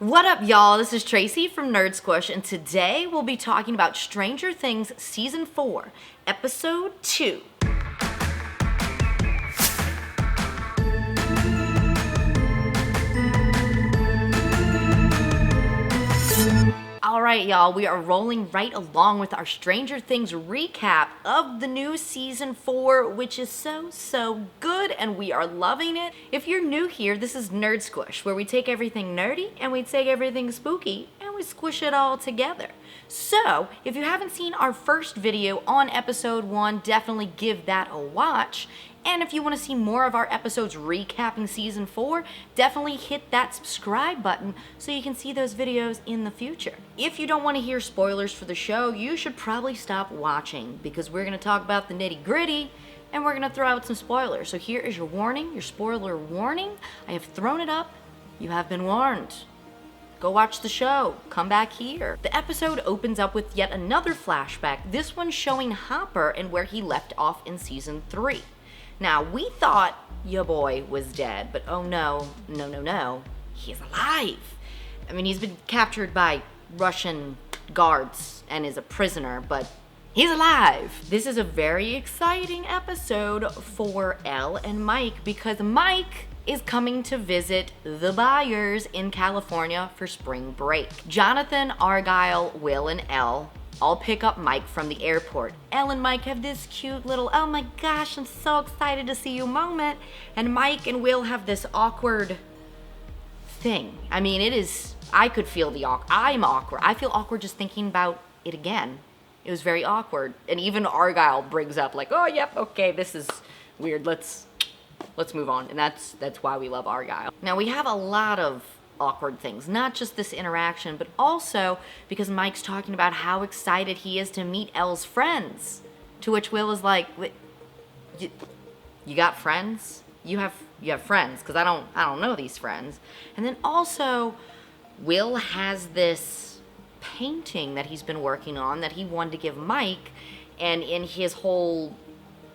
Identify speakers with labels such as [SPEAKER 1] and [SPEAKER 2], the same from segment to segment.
[SPEAKER 1] What up, y'all? This is Tracy from Nerd Squish, and today we'll be talking about Stranger Things Season 4, Episode 2. Alright, y'all, we are rolling right along with our Stranger Things recap of the new Season 4, which is so good, and we are loving it. If you're new here, this is Nerd Squish, where we take everything nerdy and we take everything spooky and we squish it all together. So, if you haven't seen our first video on Episode 1, definitely give that a watch. And if you want to see more of our episodes recapping Season 4, definitely hit that subscribe button so you can see those videos in the future. If you don't want to hear spoilers for the show, you should probably stop watching because we're going to talk about the nitty gritty and we're going to throw out some spoilers. So here is your warning, your spoiler warning. I have thrown it up. You have been warned. Go watch the show. Come back here. The episode opens up with yet another flashback, this one showing Hopper and where he left off in Season 3. Now, we thought your boy was dead, but oh no, he's alive. I mean, he's been captured by Russian guards and is a prisoner, but he's alive. This is a very exciting episode for Elle and Mike because Mike is coming to visit the Byers in California for spring break. Jonathan, Argyle, Will, and Elle all pick up Mike from the airport. Elle and Mike have this cute little, oh my gosh, I'm so excited to see you moment. And Mike and Will have this awkward thing. I mean, it is, I could feel the I'm awkward. I feel awkward just thinking about it again. It was very awkward. And even Argyle brings up like, oh, yep, okay, this is weird. Let's move on. And that's why we love Argyle. Now, we have a lot of awkward things, not just this interaction, but also because Mike's talking about how excited he is to meet Elle's friends, to which Will is like, you got friends? You have friends, because I don't know these friends. And then also Will has this painting that he's been working on that he wanted to give Mike, and in his whole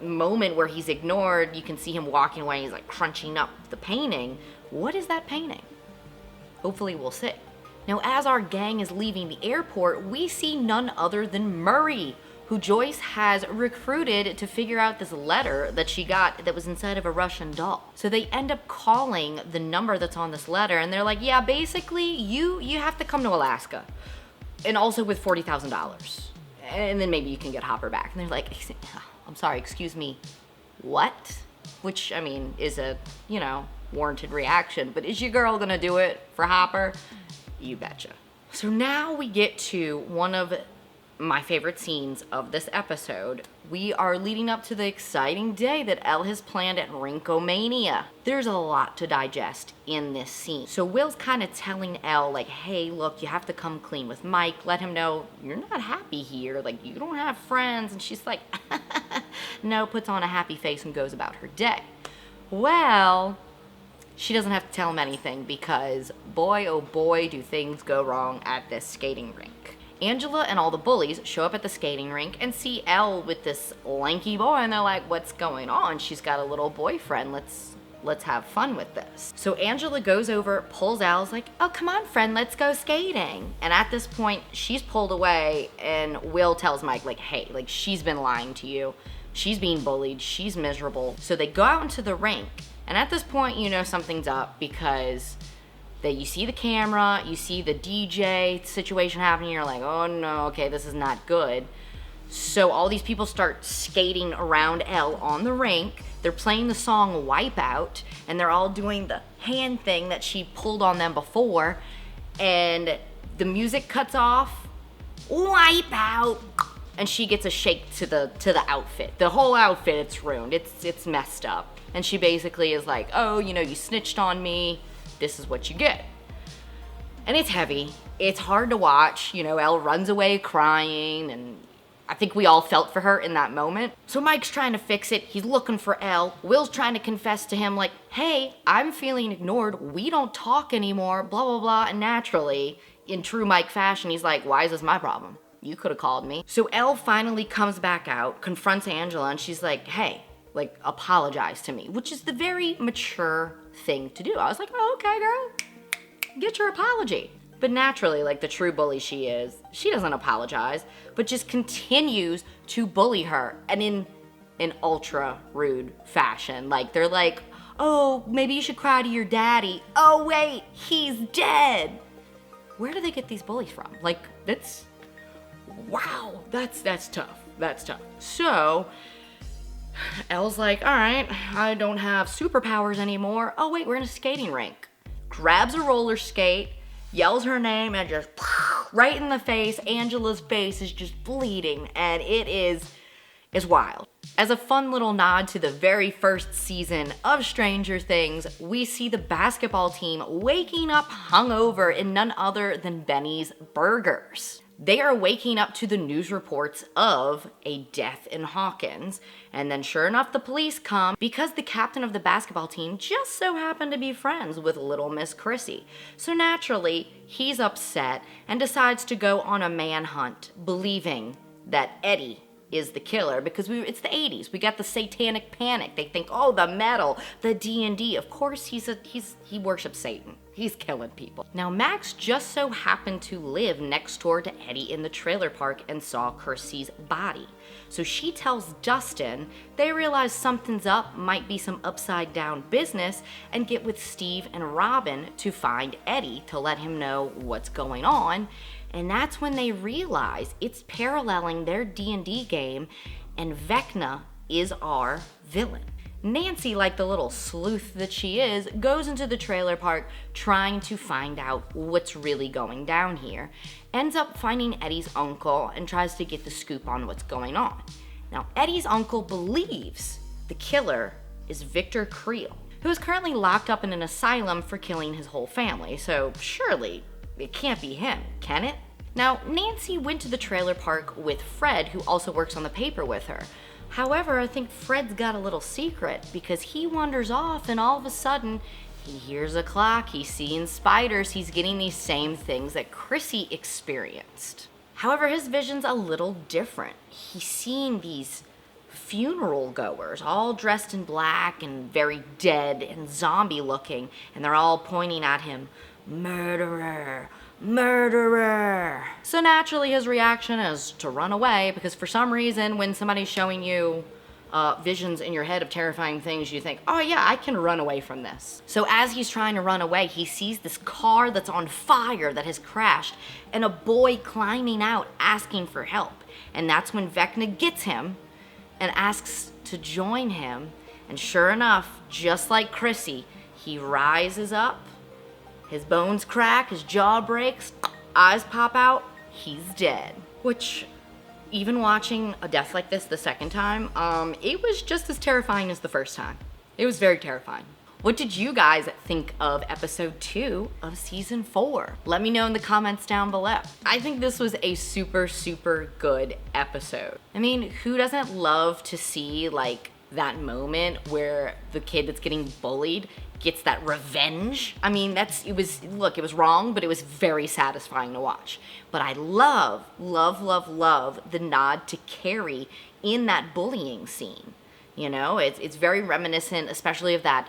[SPEAKER 1] moment where he's ignored, you can see him walking away, he's like crunching up the painting. What is that painting? Hopefully we'll see. Now, as our gang is leaving the airport, we see none other than Murray, who Joyce has recruited to figure out this letter that she got that was inside of a Russian doll. So they end up calling the number that's on this letter, and they're like, yeah, basically, you have to come to Alaska. And also with $40,000. And then maybe you can get Hopper back. And they're like, I'm sorry, excuse me, what? Which, I mean, is a, warranted reaction, but is your girl gonna do it for Hopper? You betcha. So now we get to one of my favorite scenes of this episode. We are leading up to the exciting day that Elle has planned at Rinkomania. There's a lot to digest in this scene. So Will's kind of telling Elle, like, hey, look, you have to come clean with Mike. Let him know you're not happy here. Like, you don't have friends. And she's like, no, puts on a happy face and goes about her day. Well, she doesn't have to tell him anything because boy, oh boy, do things go wrong at this skating rink. Angela and all the bullies show up at the skating rink and see Elle with this lanky boy, and they're like, what's going on? She's got a little boyfriend. Let's have fun with this. So Angela goes over, pulls Elle's like, oh, come on, friend, let's go skating. And at this point, she's pulled away, and Will tells Mike, like, hey, like, she's been lying to you. She's being bullied. She's miserable. So they go out into the rink. And at this point, you know something's up because you see the camera, you see the DJ situation happening, you're like, oh no, okay, this is not good. So all these people start skating around Elle on the rink. They're playing the song Wipeout, and they're all doing the hand thing that she pulled on them before. And the music cuts off, Wipeout, and she gets a shake to the outfit. The whole outfit, it's ruined, it's messed up. And she basically is like, oh, you snitched on me. This is what you get. And it's heavy. It's hard to watch. Elle runs away crying, and I think we all felt for her in that moment. So Mike's trying to fix it. He's looking for Elle. Will's trying to confess to him like, hey, I'm feeling ignored. We don't talk anymore, blah, blah, blah. And naturally, in true Mike fashion, he's like, why is this my problem? You could have called me. So Elle finally comes back out, confronts Angela, and she's like, hey, like, apologize to me, which is the very mature thing to do. I was like, oh, okay, girl. get your apology. But naturally, like the true bully she is, she doesn't apologize, but just continues to bully her, and in an ultra rude fashion. Like, they're like, oh, maybe you should cry to your daddy. Oh, wait, he's dead. Where do they get these bullies from? Like, wow, that's tough. That's tough. So, Elle's like, all right, I don't have superpowers anymore. Oh, wait, we're in a skating rink. Grabs a roller skate, yells her name, and just right in the face. Angela's face is just bleeding, and it's wild. As a fun little nod to the very first season of Stranger Things, we see the basketball team waking up hungover in none other than Benny's Burgers. They are waking up to the news reports of a death in Hawkins, and then sure enough, the police come because the captain of the basketball team just so happened to be friends with little Miss Chrissy. So naturally, he's upset and decides to go on a manhunt, believing that Eddie is the killer, because it's the 80s. We got the satanic panic. They think, oh, the metal, the D&D. Of course, he worships Satan. He's killing people. Now, Max just so happened to live next door to Eddie in the trailer park and saw Chrissy's body. So she tells Dustin they realize something's up, might be some upside down business, and get with Steve and Robin to find Eddie to let him know what's going on. And that's when they realize it's paralleling their D&D game, and Vecna is our villain. Nancy, like the little sleuth that she is, goes into the trailer park trying to find out what's really going down here, ends up finding Eddie's uncle, and tries to get the scoop on what's going on. Now, Eddie's uncle believes the killer is Victor Creel, who is currently locked up in an asylum for killing his whole family, so surely it can't be him, can it? Now, Nancy went to the trailer park with Fred, who also works on the paper with her. However, I think Fred's got a little secret, because he wanders off and all of a sudden, he hears a clock, he's seeing spiders, he's getting these same things that Chrissy experienced. However, his vision's a little different. He's seeing these funeral goers, all dressed in black and very dead and zombie looking, and they're all pointing at him, murderer, murderer. So naturally his reaction is to run away, because for some reason when somebody's showing you visions in your head of terrifying things, you think, oh yeah, I can run away from this. So as he's trying to run away, he sees this car that's on fire that has crashed, and a boy climbing out asking for help. And that's when Vecna gets him and asks to join him, and sure enough, just like Chrissy, he rises up, his bones crack, his jaw breaks, eyes pop out, he's dead. Which, even watching a death like this the second time, it was just as terrifying as the first time. It was very terrifying. What did you guys think of episode 2 of season 4? Let me know in the comments down below. I think this was a super, super good episode. I mean, who doesn't love to see like that moment where the kid that's getting bullied gets that revenge? I mean, it was wrong, but it was very satisfying to watch. But I love, love, love, love the nod to Carrie in that bullying scene. You know, it's very reminiscent, especially of that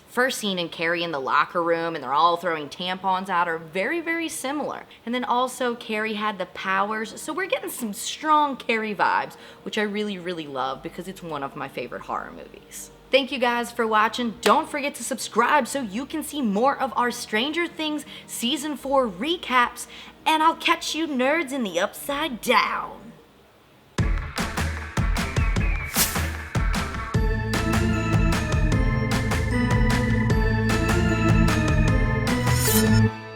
[SPEAKER 1] first scene in Carrie in the locker room, and they're all throwing tampons at her. Very, very similar. And then also Carrie had the powers, so we're getting some strong Carrie vibes, which I really, really love, because it's one of my favorite horror movies. Thank you guys for watching. Don't forget to subscribe so you can see more of our Stranger Things Season 4 recaps, and I'll catch you nerds in the upside down.